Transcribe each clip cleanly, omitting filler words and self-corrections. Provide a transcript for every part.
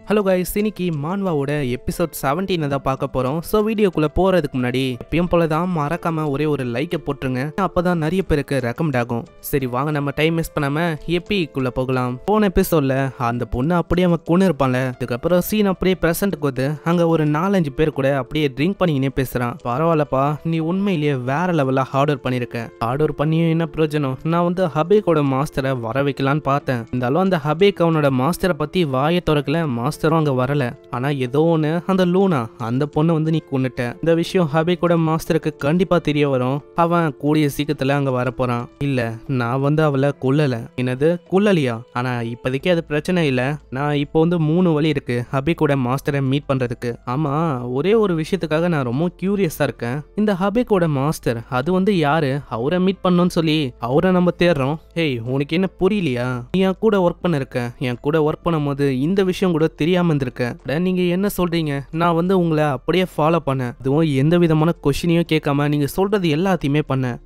Hello guys, இன்னைக்கு மான்வாவோட episode 17 தான் பார்க்க போகிறோம். ஸோ வீடியோக்குள்ளே போகிறதுக்கு முன்னாடி எப்பயும் போல தான் மறக்காமல் ஒரே ஒரு லைக்கை போட்டுருங்க. அப்போ தான் நிறைய பேருக்கு ரெக்கமெண்ட் ஆகும். சரி வாங்க, நம்ம டைம் வேஸ்ட் பண்ணாமல் எப்பிக்குள்ளே போகலாம். போன எபிசோடில் அந்த பொண்ணு அப்படியே அவன் கொண்டு இருப்பான்ல, அதுக்கப்புறம் சீன் அப்படியே ப்ரெசென்ட்டுக்கு வந்து அங்கே ஒரு 4-5 பேர் கூட அப்படியே ட்ரிங்க் பண்ணிக்கினே பேசுகிறான். பரவாயில்லப்பா, நீ உண்மையிலேயே வேற லெவலில் ஹார்ட் ஒர்க் பண்ணியிருக்க. ஹார்ட் ஒர்க் பண்ணியும் என்ன பிரயோஜனம்? நான் வந்து ஹபேக்கோட மாஸ்டரை வர வைக்கலான்னு பார்த்தேன். இருந்தாலும் அந்த ஹபேக் அவனோட மாஸ்டரை பற்றி வாயை திறக்கல. மாஸ்டரும் அங்க வரல. ஆனா ஏதோ ஒண்ணு, அந்த லூனா அந்த பொண்ணு வந்து நீ கொன்னுட்ட. இந்த விஷயம் ஹபேக்கோட மாஸ்டருக்கு கண்டிப்பா தெரிய வரும். அவன் கூடிய சீக்கிரத்துல அங்க வரப்போறான். இல்ல, நான் வந்து அவளை கொல்லல. என்னது கொல்லலையா? ஆனா இப்போதைக்கு அது பிரச்சனை இல்ல. நான் இப்போ வந்து 3 வழி இருக்கு ஹபேக்கோட மாஸ்டரை மீட் பண்றதுக்கு. ஆமா, ஒரே ஒரு விஷயத்துக்காக நான் ரொம்ப கியூரியஸா இருக்கேன். இந்த ஹபேக்கோட மாஸ்டர் அது வந்து யாரு? அவரை மீட் பண்ணணும்னு சொல்லி அவரை நம்ம தேடுறோம். ஹேய், உனக்கு என்ன புரியலையா? நீ என் கூட ஒர்க் பண்ண இருக்க. என் கூட ஒர்க் பண்ணும்போது இந்த விஷயம் கூட தெரியாம இருந்திருக்க. நீங்க என்ன சொல்றீங்க? நான் வந்து உங்களை அப்படியே ஃபாலோ பண்ணேன். அதுவும் எந்த விதமான கொஸ்டினையும் கேட்காம நீங்க சொல்றது எல்லாத்தையுமே பண்ணேன்.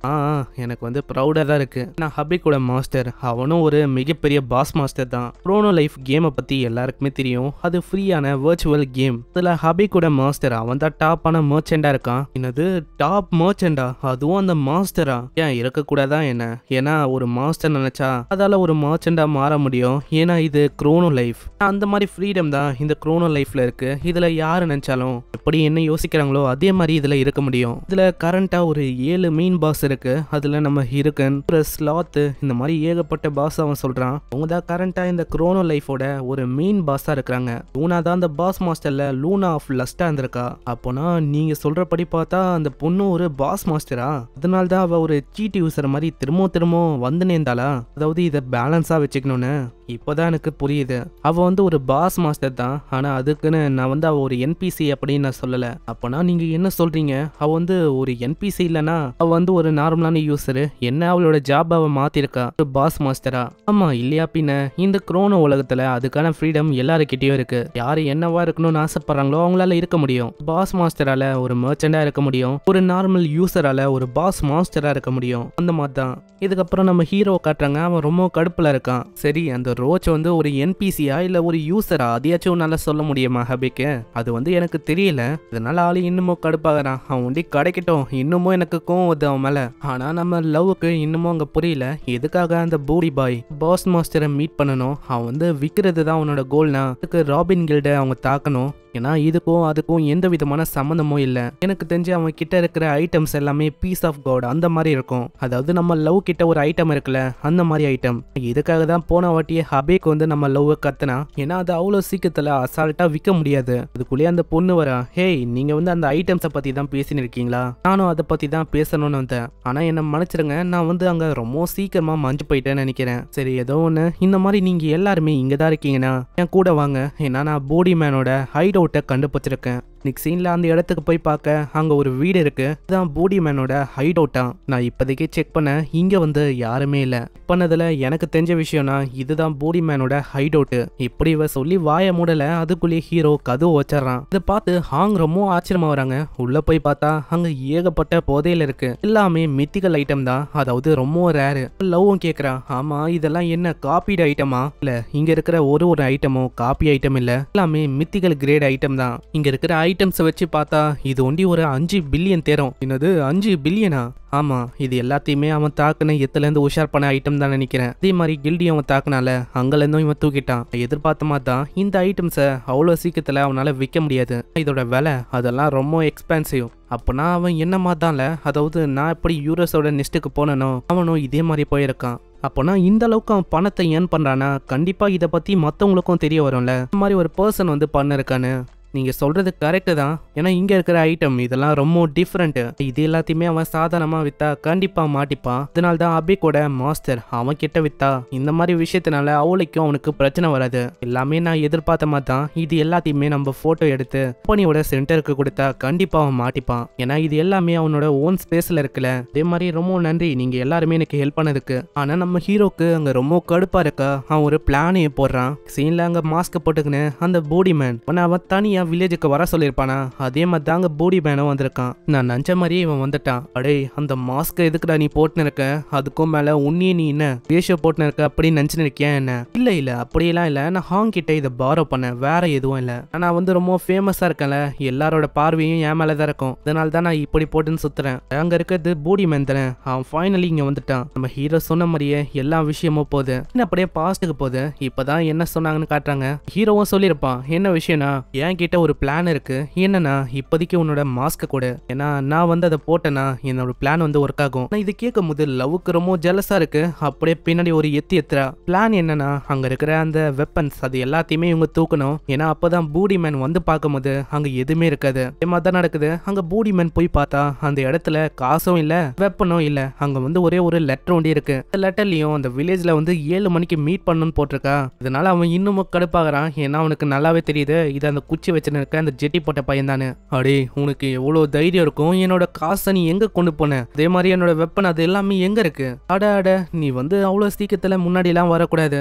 எனக்கு வந்து ப்ரௌடா தான் இருக்கு. நான் ஹபிக்கோட மாஸ்டர், அவனும் ஒரு மிகப்பெரிய பாஸ் மாஸ்டர் தான். க்ரோனோ லைஃப் கேமை பத்தி எல்லாருக்குமே தெரியும். அது ஃப்ரீயான வர்ச்சுவல் கேம். இதுல ஹபிக்கோட மாஸ்டர் அவன் தான் டாப்பான மர்ச்செண்டா இருக்கான். என்னது டாப் மர்ச்செண்டா? அதுவும் அந்த மாஸ்டரா? ஏன் இருக்கக்கூடாதா என்ன? ஏன்னா ஒரு மாஸ்டர் நினைச்சா அதால ஒரு மர்ச்செண்டா மாற முடியும். ஏன்னா இது க்ரோனோ லைஃப். அந்த மாதிரி ஃப்ரீடம் தான் இந்த க்ரோனோ லைஃப்ல இருக்கு. இதுல யாரு நினைச்சாலும் எப்படி என்ன யோசிக்கிறாங்களோ அதே மாதிரி இதுல இருக்க முடியும். இதுல கரண்டா ஒரு 7 மெயின் பாஸ் இருக்கு. அதுல நம்ம ஹிருக்கன், ஸ்லாத், இந்த மாதிரி ஏகப்பட்ட பாஸ் அவன் சொல்றான். அவங்க தான் கரண்டா இந்த க்ரோனோ லைஃபோட ஒரு மெயின் பாஸா இருக்கிறாங்க. லூனா தான் அந்த பாஸ் மாஸ்டர்ல லூனா ஆஃப் லஸ்டா இருந்திருக்கா. அப்போனா நீங்க சொல்றபடி பார்த்தா அந்த பொண்ணு ஒரு பாஸ் மாஸ்டரா? அதனால தான் அவ ஒரு சீட் யூசர் மாதிரி திரும்ப வந்துனே இருந்தாளா? அதாவது இதை பேலன்ஸா வச்சுக்கணும்னு இப்போதான் எனக்கு புரியுது. அவ வந்து ஒரு பாஸ் மாஸ்டர் தான். ஆனா அதுக்குன்னு நான் வந்து அவ ஒரு என்பிசி அப்படின்னு நான் சொல்லல. அப்பனா நீங்க என்ன சொல்றீங்க? அவ வந்து ஒரு என்பிசி இல்லனா அவ வந்து ஒரு நார்மலான யூசரு. என்ன அவளோட ஜாப் அவ மாத்திருக்கா ஒரு பாஸ் மாஸ்டரா? ஆமா இல்லையா பின்ன? இந்த க்ரோனோ உலகத்துல அதுக்கான ஃப்ரீடம் எல்லாருக்கிட்டையும் இருக்கு. யாரு என்னவா இருக்கணும்னு ஆசைப்படுறாங்களோ அவங்களால இருக்க முடியும். பாஸ் மாஸ்டரால ஒரு மர்ச்செண்டா இருக்க முடியும். ஒரு நார்மல் யூசரால ஒரு பாஸ் மாஸ்டரா இருக்க முடியும். அந்த மாதிரி தான். இதுக்கப்புறம் நம்ம ஹீரோ காட்டுறாங்க. அவன் ரொம்ப கடுப்புல இருக்கான். சரி, அந்த ரோச் வந்து ஒரு என்பிசியா இல்ல ஒரு யூசரா? அதையாச்சும் நல்லா சொல்ல முடியுமா ஹபிக்கு? அது வந்து எனக்கு தெரியல. இதனால ஆளு இன்னமும் கடுப்பாகிறான். அவன் ஒண்டி கிடைக்கட்டும். இன்னமும் எனக்கு கோவம் வருது அவன் மேல. ஆனா நம்ம லவ்வுக்கு இன்னமும் அங்க புரியல எதுக்காக அந்த பூடி பாய் பாஸ் மாஸ்டரை மீட் பண்ணணும். அவன் வந்து விற்கிறது தான் அவனோட கோல்னா. அதுக்கு ராபின் கில்ட அவங்க தாக்கணும். ஏன்னா இதுக்கும் அதுக்கும் எந்த விதமான சம்மந்தமும் இல்லை. எனக்கு தெரிஞ்சு அவன் கிட்ட இருக்கிற ஐட்டம்ஸ் எல்லாமே பீஸ் ஆஃப் காட் அந்த மாதிரி இருக்கும். அதாவது நம்ம லவ் கிட்ட ஒரு ஐட்டம் இருக்குல்ல, அந்த மாதிரி ஐட்டம். இதுக்காக தான் போன வாட்டியே ஹபேக் வந்து நம்ம லவ் கத்துனா. ஏன்னா அது அவ்வளோ சீக்கிரத்துல அசால்ட்டா விற்க முடியாது. அதுக்குள்ளேயே அந்த பொண்ணு வரா. ஹேய், நீங்க வந்து அந்த ஐட்டம்ஸை பத்தி தான் பேசின்னு இருக்கீங்களா? நானும் அதை பத்தி தான் பேசணும்னு வந்தேன். ஆனா என்ன மன்னிச்சிருங்க, நான் வந்து அங்க ரொம்ப சீக்கிரமா மஞ்சு போயிட்டேன்னு நினைக்கிறேன். சரி, ஏதோ ஒன்று. இந்த மாதிரி நீங்க எல்லாருமே இங்க தான் இருக்கீங்கன்னா என் கூட வாங்க. ஏன்னா நான் போடி மேனோட ஹைட் அவுட்டை கண்டுபிடிச்சிருக்கேன். நெக்ஸ்ட் சீன்ல அந்த இடத்துக்கு போய் பார்க்க அங்க ஒரு வீடு இருக்கு. இதுதான் போடி மேனோட ஹைட் அவுட்டா. நான் இப்போதைக்கு செக் பண்ண இங்க வந்து யாருமே இல்ல. பண்ணதுல எனக்கு தெரிஞ்ச விஷயம்னா இதுதான் போடி மேனோட ஹைட் அவுட். இப்படி இவ சொல்லி வாய மூடல, அதுக்குள்ளேயே ஹீரோ கதவு வச்சிடறான். இதை பார்த்து ஹாங் ரொம்ப ஆச்சரியமா வராங்க. உள்ள போய் பார்த்தா அங்க ஏகப்பட்ட போதையில இருக்கு. எல்லாமே மித்திக்கல் ஐட்டம் தான். அதாவது ரொம்ப ரேரு. லவ்வும் கேக்குறான். ஆமா, இதெல்லாம் என்ன காப்பீடு ஐட்டமா? இல்ல, இங்க இருக்கிற ஒரு ஐட்டமும் காப்பி ஐட்டம் இல்ல. எல்லாமே மித்திக்கல் கிரேட் ஐட்டம் தான். இங்க இருக்கிற ஐட்டம்ஸை வச்சு பார்த்தா இது ஒண்டி ஒரு 5 பில்லியன் தேரும். என்னது 5 பில்லியனா? ஆமா, இது எல்லாத்தையுமே அவன் தாக்குன எத்துலேருந்து உஷார் பண்ண ஐட்டம் தான் நினைக்கிறேன். அதே மாதிரி கில்டியும் அவன் தாக்குனால அங்கலேருந்தும் இவன் தூக்கிட்டான். எதிர்பார்த்த மாதிரி தான் இந்த ஐட்டம்ஸை அவ்வளோ சீக்கிரத்தில் அவனால விற்க முடியாது. இதோட விலை அதெல்லாம் ரொம்ப எக்ஸ்பென்சிவ். அப்போனா அவன் என்ன மாதிரிதான்ல, அதாவது நான் எப்படி யூரோஸோட நெஸ்ட்டுக்கு போனனோ அவனும் இதே மாதிரி போயிருக்கான். அப்போனா இந்த அளவுக்கு அவன் பணத்தை ஏர்ன் பண்றானா கண்டிப்பா இதை பத்தி மற்றவங்களுக்கும் தெரிய வரும்ல. இந்த மாதிரி ஒரு பர்சன் வந்து பண்ணிருக்கான்னு. நீங்க சொல்றது கரெக்டு தான். ஏன்னா இங்க இருக்கிற ஐட்டம் இதெல்லாம் ரொம்ப டிஃப்ரெண்ட். இது எல்லாத்தையுமே அவன் சாதாரணமா வித்தா கண்டிப்பா மாட்டிப்பான். அதனால தான் அபிக்கோட மாஸ்டர் அவன் கிட்ட வித்தா இந்த மாதிரி விஷயத்தினால அவளுக்கும் அவனுக்கு பிரச்சனை வராது. எல்லாமே நான் எதிர்பார்த்த மாதிரி தான். இது எல்லாத்தையுமே நம்ம போட்டோ எடுத்து கம்பெனியோட சென்டருக்கு கொடுத்தா கண்டிப்பா அவன் மாட்டிப்பான். ஏன்னா இது எல்லாமே அவனோட ஓன் ஸ்பேஸ்ல இருக்குல்ல. அதே மாதிரி ரொம்ப நன்றி நீங்க எல்லாருமே எனக்கு ஹெல்ப் பண்ணதுக்கு. ஆனா நம்ம ஹீரோக்கு அங்க ரொம்ப கடுப்பா இருக்கா. அவன் ஒரு பிளானையே போடுறான். சீன்ல அங்க மாஸ்க் போட்டுக்கின்னு அந்த போடி மேன் அவன் தனியா என் வில்லேஜுக்கு வர சொல்லியிருப்பானா அதே மாதிரி தாங்க பூடி மேனும் வந்திருக்கான். நான் நினச்ச மாதிரியே இவன் வந்துட்டான். அடே அந்த மாஸ்க் எதுக்குடா நீ போட்டுன்னு இருக்க, அதுக்கும் மேல உன்னியே நீ என்ன வேஷ போட்டுன்னு இருக்க அப்படின்னு நினைச்சுன்னு இருக்கியா என்ன? இல்ல அப்படியெல்லாம் இல்ல, நான் ஹாங் கிட்ட இதை பாரோ பண்ணேன், வேற எதுவும் இல்ல. நான் வந்து ரொம்ப ஃபேமஸா இருக்கேன்ல, எல்லாரோட பார்வையும் என் மேலதான் இருக்கும், அதனால தான் நான் இப்படி போட்டுன்னு சுத்துறேன். அங்க இருக்கிறது பூடி மேன் தானே, அவன் ஃபைனலி இங்க வந்துட்டான். நம்ம ஹீரோ சொன்ன மாதிரியே எல்லா விஷயமும் போகுது, அப்படியே பாஸ்ட்டுக்கு போகுது. இப்பதான் என்ன சொன்னாங்கன்னு காட்டுறாங்க. ஹீரோவும் சொல்லியிருப்பான் என்ன விஷயம்னா, என் கிட்ட ஒரு பிளான் இருக்கு, என்னன்னா இப்போதைக்கு உன்னோட மாஸ்க் கூட, ஏன்னா நான் வந்து அதை போட்டேன்னா என்னோட பிளான் வந்து ஒர்க் ஆகும். இது கேட்கும் போது லவ்வுக்கு ரொம்ப ஜெலஸா இருக்கு. அப்படியே பின்னாடி ஒரு எத்துறா பிளான் என்னன்னா, அங்க இருக்கிற அந்த வெப்பன்ஸ் அது எல்லாத்தையுமே இவங்க தூக்கணும். ஏன்னா அப்பதான் பூடி மேன் வந்து பார்க்கும்போது அங்க எதுவுமே இருக்காது. தான் நடக்குது. அங்க பூடி மேன் போய் பார்த்தா அந்த இடத்துல காசும் இல்ல, வெப்பனும் இல்ல. அங்க வந்து ஒரே ஒரு லெட்டர் ஒண்டி இருக்கு. அந்த லெட்டர்லயும் அந்த வில்லேஜ்ல வந்து 7 மணிக்கு மீட் பண்ணணும்னு போட்டிருக்கா. இதனால அவன் இன்னமும் கடுப்பாகிறான். ஏன்னா அவனுக்கு நல்லாவே தெரியுது இது அந்த குச்சி வச்சுன்னு இருக்க அந்த ஜெட்டி போட்ட பையன் தானே. அடே உனக்கு எவ்வளவு தைரியம் இருக்கும், என்னோட காசை நீ எங்க கொண்டு போன, அதே மாதிரி என்னோட வெப்பன் அது எல்லாமே எங்க இருக்கு? அட நீ வந்து அவ்வளவு சீக்கிரத்துல முன்னாடி எல்லாம் வரக்கூடாது.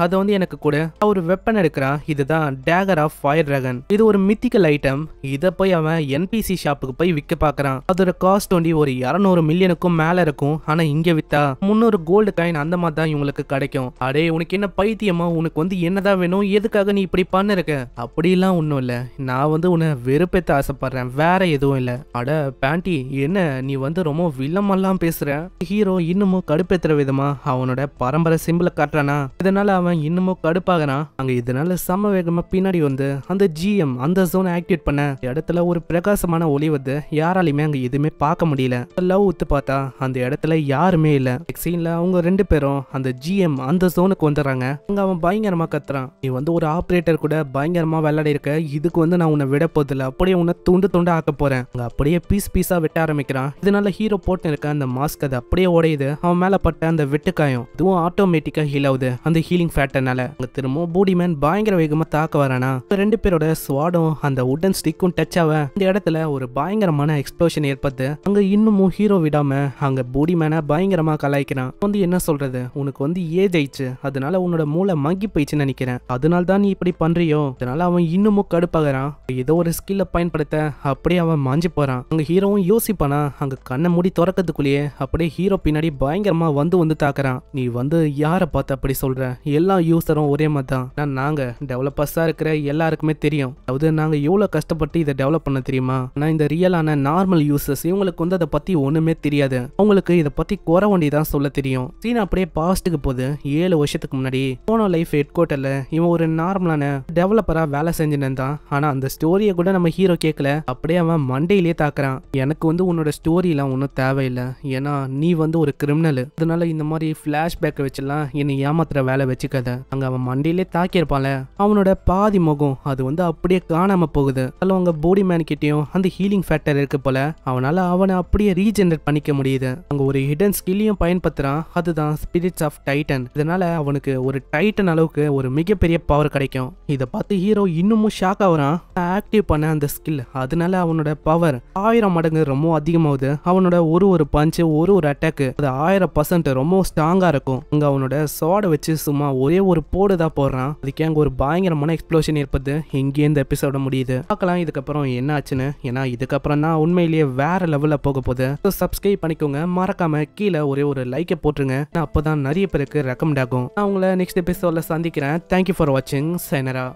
அதை வந்து எனக்கு கூட ஒரு வெப்பன் எடுக்கிறான். இதுதான் டேகர் ஆஃப் ஃபயர் டிராகன். இது ஒரு மித்திக்கல் ஐட்டம். இதை போய் அவன் என்பிசி ஷாப்புக்கு போய் விற்க பாக்குறான். அதோட காஸ்ட் வந்து ஒரு 200 மில்லியனுக்கும் மேல இருக்கும். ஆனா இங்க வித்தா 300 கோல்டு காயின் அந்த மாதிரி தான் இவங்களுக்கு கிடைக்கும். அடே உனக்கு என்ன பைத்தியமா, உனக்கு வந்து என்னதான் வேணும், எதுக்காக நீ இப்படி பண்ணிருக்க? அப்படிலாம் ஒன்றும் இல்லை, நான் வந்து உன்னை வெறுப்பேத்த ஆசைப்படுறேன், வேற எதுவும் இல்லை. அட பேண்டி என்ன நீ வந்து ரொம்ப வில்லமெல்லாம் பேசுற? ஹீரோ இன்னமும் கடுப்பேத்துற விதமா அவனோட பரம்பரை சிம்பிளை காட்டுறானா. இதனால அவன் இன்னமும் கடுப்பாகிறான். அங்க இதனால சம வேகமா பின்னாடி வந்து அந்த ஜிஎம் அந்த ஜோனை ஆக்டிவேட் பண்ண இடத்துல ஒரு பிரகாசமான ஒளி வந்து யாராலையுமே அங்க எதுவுமே பார்க்க முடியல. லவ் ஊத்து பார்த்தா அந்த இடத்துல யாருமே இல்ல. சீன்ல அவங்க 2 பேரும் அந்த ஜிஎம் அந்த ஜோனுக்கு வந்துடுறாங்க. அங்க அவன் பயங்கரமா கத்துறான், நீ வந்து ஒரு ஆபரேட்டர் கூட பயங்கரமா விளையாடி இருக்க, இதுக்கு வந்து நான் உன்னை விட போதில்ல, அப்படியே உன்னை துண்டு துண்டு ஆக்க போறேன். அங்க அப்படியே பீஸா வெட்ட ஆரம்பிக்கிறான். இதனால ஹீரோ போட்டு இருக்க அந்த மாஸ்க் அது அப்படியே உடையுது. அவன் மேல பட்ட அந்த வெட்டுக்காயம் இதுவும் ஆட்டோமேட்டிக்கா ஹீல் ஆகுது அந்த ஹீலிங் ஃபேக்டர்னால. அங்க திரும்ப பூடி மேன் பயங்கர வேகமா தாக்க வரானா. 2 பேரோட ஸ்வாடும் அந்த உடன் ஸ்டிக்கும் டச் ஆக இந்த இடத்துல ஒரு பயங்கரமான எக்ஸ்ப்ளோஷன் ஏற்படுது. அங்க இன்னமும் ஹீரோ விடாம அங்க பூடி மேனை பயங்கரமா கலாய்க்கிறான். வந்து என்ன சொல்றது, உனக்கு வந்து ஏஜ் ஆயிடுச்சு, அதனால உன்னோட மூளை மங்கி போயிடுச்சுன்னு நினைக்கிறேன், அதனால தான் நீ இப்படி பண்றியோ. அதனால அவன் இன்னமும் கடுப்பாகிறான். ஏதோ ஒரு ஸ்கில்ல பயன்படுத்த அப்படியே அவன் மாஞ்சி போறான். அங்க ஹீரோவும் யோசிப்பானா. அங்க கண்ணை மூடி திறக்கிறதுக்குள்ளேயே அப்படியே ஹீரோ பின்னாடி பயங்கரமா வந்து தாக்குறான். நீ வந்து யாரை பார்த்து அப்படி சொல்ற, எல்லா யூசரும் ஒரே மாதிரி தான், நாங்க டெவலப்பர்ஸா இருக்கிற எல்லாருக்குமே தெரியும், அதாவது நாங்க எவ்வளவு கஷ்டப்பட்டு இதை டெவலப் பண்ண தெரியுமா. நான் இந்த ரியலான நார்மல் யூசர்ஸ் இவங்களுக்கு வந்து அதை பத்தி ஒண்ணுமே தெரியாது, அவங்களுக்கு இதை பத்தி குறை வண்டிதான் சொல்ல தெரியும். சீன் அப்படியே பாஸ்ட்டுக்கு போது 7 வருஷத்துக்கு முன்னாடி போனோ லைஃப் ஹெட் குவார்ட்டர்ல இவன் ஒரு நார்மலான டெவலப்பரா வேலை செஞ்சுன்னு இருந்தான். ஆனா அந்த ஸ்டோரியை கூட நம்ம ஹீரோ கேட்கல, அப்படியே அவன் மண்டையிலேயே தாக்குறான். எனக்கு வந்து உன்னோட ஸ்டோரி எல்லாம் ஒன்றும் தேவையில்லை, ஏன்னா நீ வந்து ஒரு கிரிமினல், அதனால இந்த மாதிரி பிளாஷ்பேக்கை வச்சுலாம் என்னை ஏமாத்துற வேலை வச்சுக்காத. அங்க அவன் மண்டையிலே தாக்கியிருப்பான்ல, அவனோட பாதி முகம் அது வந்து அப்படியே காணாம போகுது. அதில் அவங்க பாடி மேன் கிட்டையும் அந்த ஹீலிங் ஃபேக்டர் இருக்கு போல, அவனால அவனை அப்படியே ரீஜெனரேட் பண்ணிக்க முடியுது. அங்க ஒரு ஹிடன் ஸ்கில்லையும் பயன்படுத்துறான், அதுதான் ஸ்பிரிட்ஸ் ஆஃப் டைட்டன். இதனால அவனுக்கு ஒரு டைட்டன் அளவுக்கு ஒரு மிகப்பெரிய பவர் கிடைக்கும். இதை பார்த்து ஹீரோ இன்னமும் ஷாக் ஆகுறான். ஆக்டிவ் பண்ண அந்த ஸ்கில் அதனால அவனோட பவர் 1000 மடங்கு ரொம்ப அதிகமாகுது. அவனோட ஒரு பஞ்சு ஒரு அட்டாக்கு அது 1000% ரொம்ப ஸ்ட்ராங்கா இருக்கும். அங்க அவனோட சோட வச்சு சும்மா ஒரே ஒரு போடு தான் போடுறான். அதுக்கே அங்க ஒரு பயங்கரமான எக்ஸ்ப்ளோஷன் ஏற்படுது. இங்கே இந்த எபிசோட முடியுது. பார்க்கலாம் இதுக்கப்புறம் என்ன ஆச்சுன்னு. ஏன்னா இதுக்கப்புறம் தான் உண்மையிலேயே வேற லெவல்ல போக போகுது. சப்ஸ்கிரைப் பண்ணிக்கோங்க, மறக்காம கீழே ஒரே ஒரு லைக்கை போட்டுருங்க, அப்பதான் நிறைய பேருக்கு ரெக்கமெண்ட் ஆகும். நான் உங்களை நெக்ஸ்ட் எபிசோட்ல சந்திக்கிறேன். தேங்க்யூ ஃபார் வாட்சிங். சைனரா.